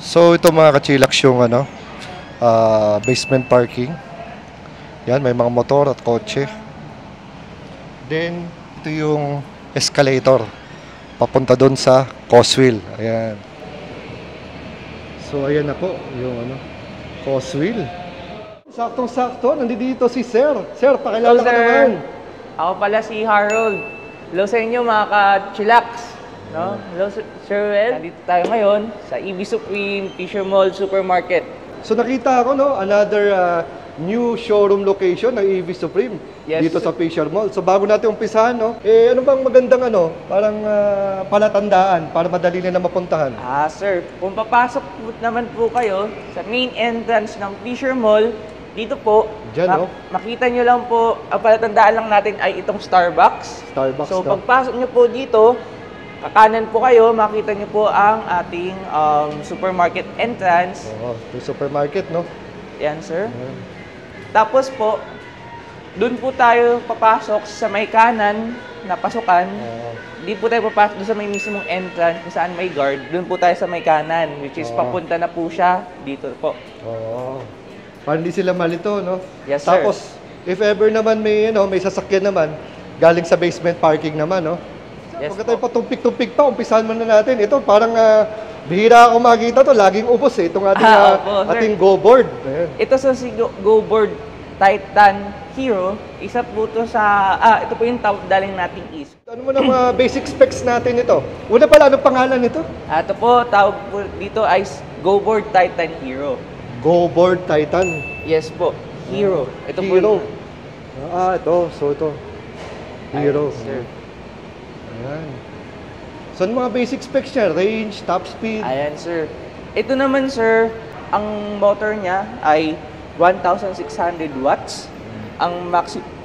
So ito mga kachilax yung basement parking. Yan, may mga motor at kotse. Then ito yung escalator papunta doon sa Coswell. Ayan. So ayan na po yung Coswell. Saktong-sakto, nandito si Sir. Sir, pakilala ka naman. Ako pala si Harold. Hello sa inyo mga ka-chillax. No? Hello Sir Well. Nandito tayo ngayon sa EV Supreme Fisher Mall Supermarket. So nakita ko another new showroom location ng EV Supreme dito sa Fisher Mall. So bago natin umpisahan, ano bang magandang parang palatandaan para madali na mapuntahan? Sir, kung papasok naman po kayo sa main entrance ng Fisher Mall, dito po, Diyan, makita nyo lang po, ang palatandaan lang natin ay itong Starbucks. So pagpasok nyo po dito, kakanan po kayo, makita nyo po ang ating supermarket entrance. Yung supermarket, no? Yan, sir. Tapos po, doon po tayo papasok sa may kanan na pasukan. Hindi po tayo papasok doon sa may mismong entrance kung saan may guard. Doon po tayo sa may kanan, which is papunta na po siya dito po. Para hindi sila malito, no? Yes, sir. Tapos, if ever naman may sasakyan naman, galing sa basement parking naman, no? Yes, Pagka tayo patumpik-tumpik pa, umpisahan muna natin. Ito, parang bihira ako makita to. Laging ubos itong ating, ating go board. Ayan. Ito sa Go Board Titan Hero, isa po to sa, ito po yung top daling nating is. Ano mo na mga basic specs natin ito? Una pala, anong pangalan nito? Ito po, tawag po dito ay Go Board Titan Hero. Go board Titan. Yes po, Hero. Ito Hero. po. Ito. So, ito. Hero. Ayan, sir. Ayan. So, ano mga basic specs niya? Range, top speed? Ayan, sir. Ito naman, sir, ang motor niya ay 1,600 watts. Ang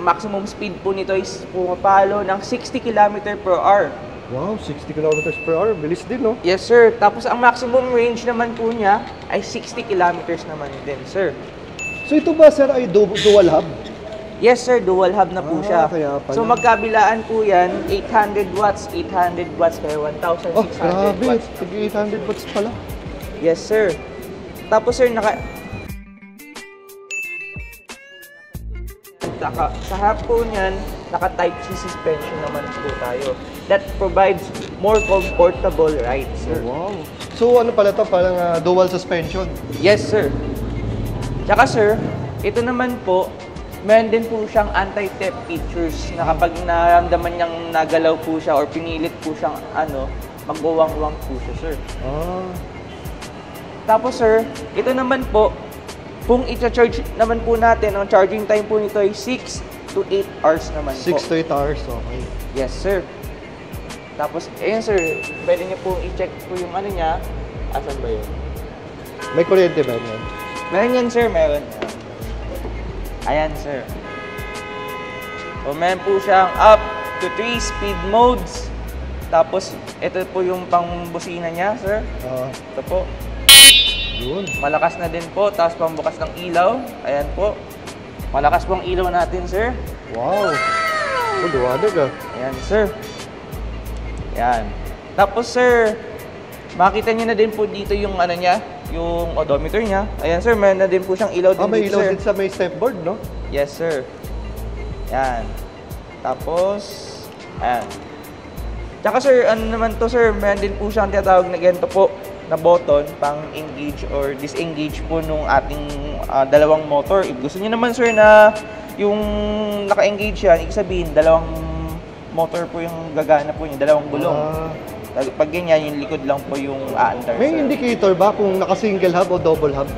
maximum speed po nito is pumapalo ng 60 km per hour. Wow, 60 kilometers per hour. Bilis din, no? Yes, sir. Tapos ang maximum range naman po niya ay 60 kilometers naman din, sir. So, ito ba, sir, ay dual hub? Yes, sir. Dual hub na po siya. Kaya pala. So, magkabilaan po yan, 800 watts, 800 watts, kaya 1,600 grabe. watts. 800 watts pala. Yes, sir. Tapos, sir, sa harap po niyan, naka-type C suspension naman po tayo. That provides more comfortable ride, sir. Wow. So, ano pala to? Parang dual suspension. Yes, sir. Tsaka, sir, ito naman po, meron din po siyang anti-theft features na kapag naramdaman niyang nagalaw po siya or pinilit po siyang magwawang-wang po siya, sir. Tapos, sir, ito naman po, kung i-charge naman po natin, ang charging time po nito ay 6 to 8 hours naman po. 6 to 8 hours, okay. Yes, sir. Tapos, ayun, sir, pwede niyo po i-check po yung niya. Asan ba yun? May kuryente ba yan? Meron yan, sir, meron. Ayan, sir. So, meron po siyang up to 3 speed modes. Tapos, ito po yung pang-busina niya, sir. Ito po. Yun. Malakas na din po, tapos pambukas ng ilaw. Ayan po. Malakas po ang ilaw natin, sir. Wow. Luwanag Ayan, sir. Ayan. Tapos, sir, makita niyo na din po dito yung niya, yung odometer niya. Ayan, sir, meron na din po siyang ilaw din may dito, ilaw sir. din sa may stepboard, no? Yes, sir. Ayan. Tapos, ayan. Tsaka, sir, ano naman to, sir, meron din po siyang tinatawag na ganito po na button pang engage or disengage po nung ating dalawang motor. If gusto niyo naman, sir, na yung naka-engage yan, ibig sabihin, dalawang motor po yung gagana po niya, dalawang gulong. Pag ganyan, yung likod lang po yung aandar, May sir. indicator ba kung naka-single hub o double hub?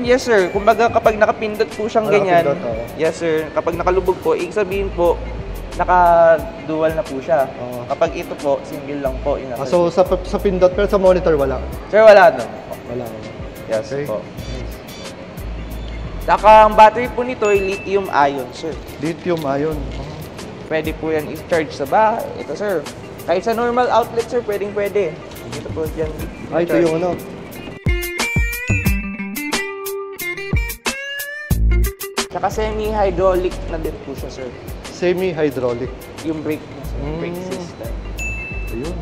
Yes, sir. Kumbaga, kapag nakapindot po siyang ganyan, yes, sir. Kapag nakalubog po, ibig sabihin po, naka-dual na po siya. Kapag ito po, single lang po. So, sa pindot, pero sa monitor, wala? Sir, wala no. Wala. Yes, Okay. po. Saka, ang battery po nito ay lithium-ion, sir. Lithium-ion. Pwede po yan i-charge sa bahay. Ito, sir. Kahit sa normal outlet, sir, pwede. Dito po yan. Ito yung Saka semi-hydraulic na din po siya, sir. Semi-hydraulic. Yung brake niya, sir. Brake system. Ayun.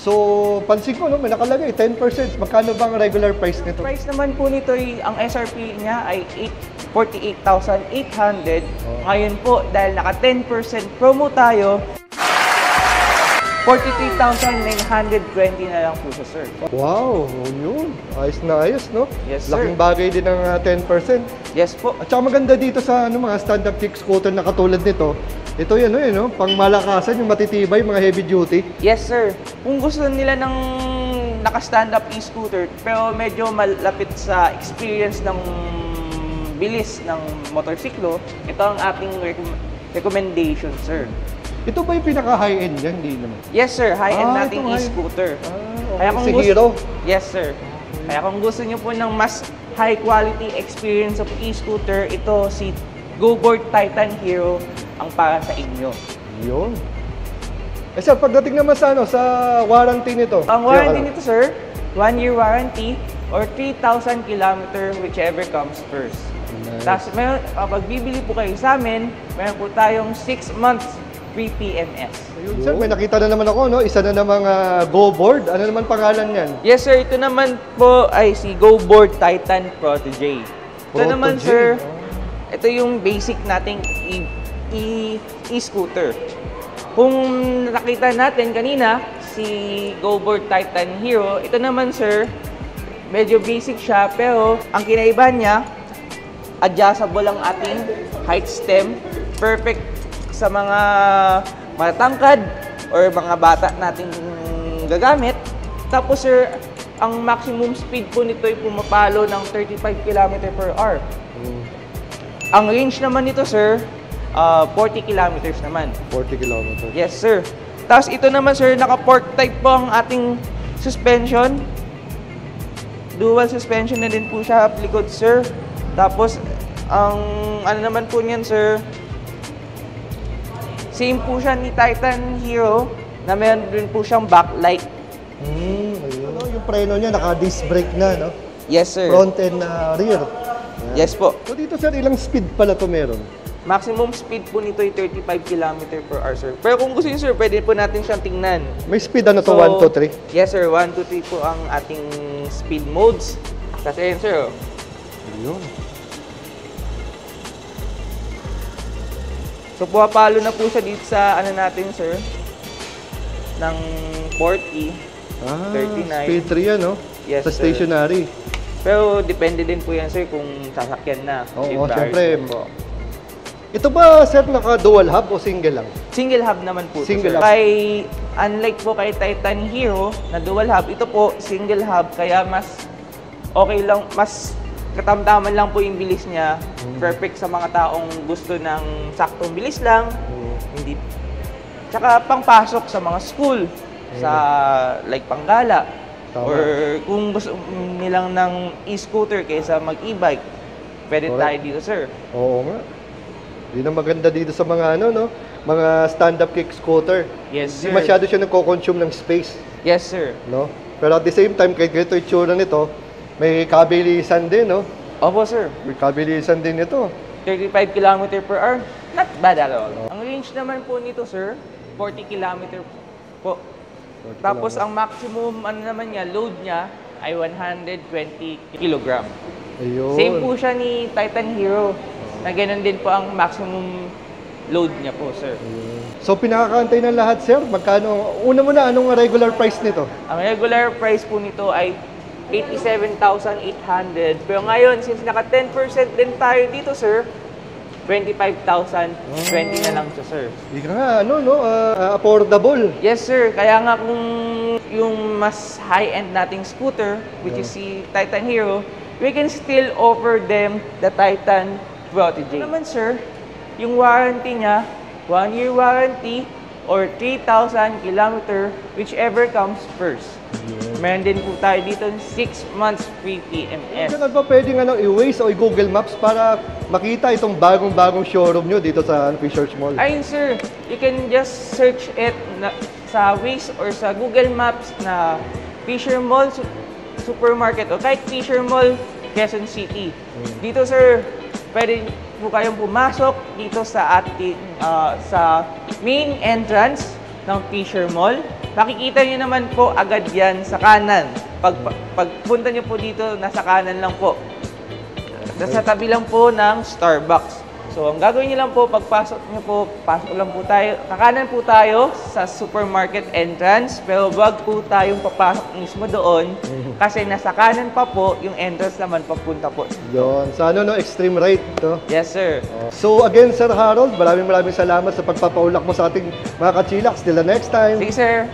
So, pansin ko, no, may nakalagay, 10%. Magkano ba ang regular price nito? Price naman po nito, ang SRP niya ay 48,800. Ngayon po, dahil naka 10% promo tayo, 43,920 na lang po siya, sir. Wow, yun. Ayos na ayos, no? Yes, sir. Laking bagay din ng 10%. Yes po. At saka maganda dito sa mga stand-up kick scooter na katulad nito, ito yan, no? Pang malakasan, yung matitibay, mga heavy duty. Yes, sir. Kung gusto nila ng naka-stand-up e-scooter, pero medyo malapit sa experience ng bilis ng motorsiklo, ito ang ating recommendation, sir. Ito ba yung pinaka-high-end yan? Hindi naman. Yes, sir. High-end nating ito, e-scooter. Okay. Si Hero? Yes, sir. Kaya kung gusto niyo po ng mas high-quality experience of e-scooter, ito si GoBoard Titan Hero ang para sa inyo. Yun. Eh sir, pagdating naman sa, sa warranty nito? Ang warranty nito, sir, 1-year warranty or 3,000 kilometer, whichever comes first. Nice. Tapos, pag bibili po kayo sa amin, meron po tayong 6 months free PMS. Ayun, sir, may nakita na naman ako, no? Isa na namang GoBoard. Ano naman pangalan yan? Yes, sir. Ito naman po ay si GoBoard Titan Protege. Ito naman, sir, ito yung basic nating e-scooter. Kung nakita natin kanina, si GoBoard Titan Hero, ito naman, sir, medyo basic siya, pero ang kinaibahan niya, adjustable ang ating height stem. Perfect sa mga matatangkad or mga bata nating gagamit. Tapos, sir, ang maximum speed po nito ay pumapalo ng 35 km/h. Ang range naman nito, sir, 40 kilometers naman. 40 kilometers. Yes, sir. Tapos ito naman, sir, naka-fork type po ang ating suspension. Dual suspension na din po siya likod, sir. Tapos, ang ano naman po niyan, sir, same po siya ni Titan Hero na meron din po siyang backlight. Ayun. Yung preno niya, naka-disc brake na, no? Yes, sir. Front and rear. Yes po. So dito, sir, ilang speed pala to meron? Maximum speed po nito ay 35 km/h, sir. Pero kung gusto niyo, sir, pwede po natin siyang tingnan. May speed ano to? 1, 2, 3? Yes, sir. 1, 2, 3 po ang ating speed modes. Kasi yun, sir. Ayun. So, pumapalo na po siya dito sa ano natin, sir, ng 40, 39. Speed 3 yan, no? Yes, Sa sir. stationary. Pero depende din po yan, sir, kung sasakyan na. Oo, If syempre. po. Ito ba, sir, naka-dual hub o single lang? Single hub naman po. Single hub. Unlike po kay Titan Hero na dual hub, ito po single hub, kaya mas okay lang, mas katamtaman lang po yung bilis niya. Perfect sa mga taong gusto ng saktong bilis lang. Hindi. Tsaka pangpasok sa mga school, sa like panggala. Tama. Or kung gusto nilang ng e-scooter kaysa mag-e-bike, pwede Correct. tayo dito, sir. Oo nga. Yun ang maganda dito sa mga ano, no? Mga stand-up kick scooter. Yes, Hindi sir. masyado siya nagko-consume ng space, Yes, sir. no? Pero at the same time, kahit ganito yung tsura nito, may kabilisan din, no? Opo, sir. May kabilisan din ito. 35 km/h, not bad at all. Ang range naman po nito, sir, 40 km po. Tapos ang maximum ano naman niya, load niya ay 120 kg. Ayun. Same po siya ni Titan Hero, na ganun din po ang maximum load niya po, sir. So pinakakantay ng lahat, sir. Magkano? Una muna, anong regular price nito? Ang regular price po nito ay 87,800. Pero ngayon, since naka 10% din tayo dito, sir, 25,020 na lang siya, sir. Hindi ka nga, ano, no? Affordable. Yes, sir. Kaya nga kung yung mas high-end nating scooter, which is si Titan Hero, we can still offer them the Titan Protege. Ano naman, sir, yung warranty niya, 1-year warranty or 3,000 km, whichever comes first. Meron din po tayo dito 6 months free PMS. Kaya ba pwedeng i-Waze o i-Google Maps para makita itong bagong-bagong showroom nyo dito sa Fisher's Mall? Ayun, sir, you can just search it sa Waze or sa Google Maps na Fisher Mall Supermarket o kahit Fisher Mall Quezon City. Dito, sir, pwede po kayong pumasok dito sa ating sa main entrance ng Fisher Mall. Makikita nyo naman po agad yan sa kanan. Pagpunta nyo po dito, nasa kanan lang po. Nasa tabi lang po ng Starbucks. So, ang gagawin nyo lang po, pagpasok nyo po, pasok lang po tayo. Kakanan po tayo sa supermarket entrance, pero wag po tayong papasok mismo doon kasi nasa kanan pa po, yung entrance naman papunta po. Yun. Sa ano, no? Extreme right, no? Yes, sir. So again, Sir Harold, maraming salamat sa pagpapaulak mo sa ating mga kachilaks. Till the next time. Sige, sir.